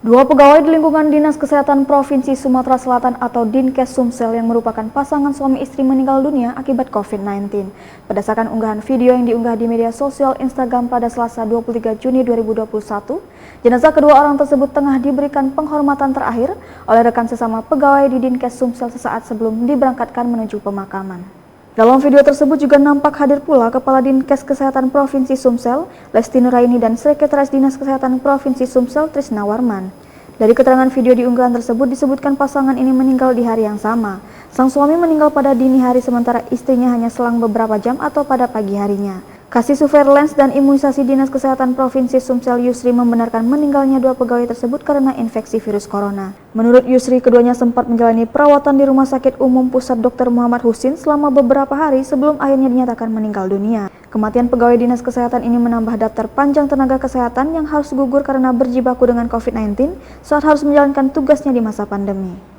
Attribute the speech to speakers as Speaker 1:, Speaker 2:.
Speaker 1: Dua pegawai di lingkungan Dinas Kesehatan Provinsi Sumatera Selatan atau Dinkes Sumsel yang merupakan pasangan suami istri meninggal dunia akibat COVID-19. Berdasarkan unggahan video yang diunggah di media sosial Instagram pada Selasa 23 Juni 2021, jenazah kedua orang tersebut tengah diberikan penghormatan terakhir oleh rekan sesama pegawai di Dinkes Sumsel sesaat sebelum diberangkatkan menuju pemakaman. Dalam video tersebut juga nampak hadir pula Kepala Dinkes Kesehatan Provinsi Sumsel, Lesti Nuraini, dan Sekretaris Dinas Kesehatan Provinsi Sumsel, Trisna Warman. Dari keterangan video di unggahan tersebut disebutkan pasangan ini meninggal di hari yang sama. Sang suami meninggal pada dini hari sementara istrinya hanya selang beberapa jam atau pada pagi harinya. Kasih Surveillance dan Imunisasi Dinas Kesehatan Provinsi Sumsel Yusri membenarkan meninggalnya dua pegawai tersebut karena infeksi virus corona. Menurut Yusri, keduanya sempat menjalani perawatan di Rumah Sakit Umum Pusat Dr. Muhammad Husin selama beberapa hari sebelum akhirnya dinyatakan meninggal dunia. Kematian pegawai Dinas Kesehatan ini menambah daftar panjang tenaga kesehatan yang harus gugur karena berjibaku dengan COVID-19 saat harus menjalankan tugasnya di masa pandemi.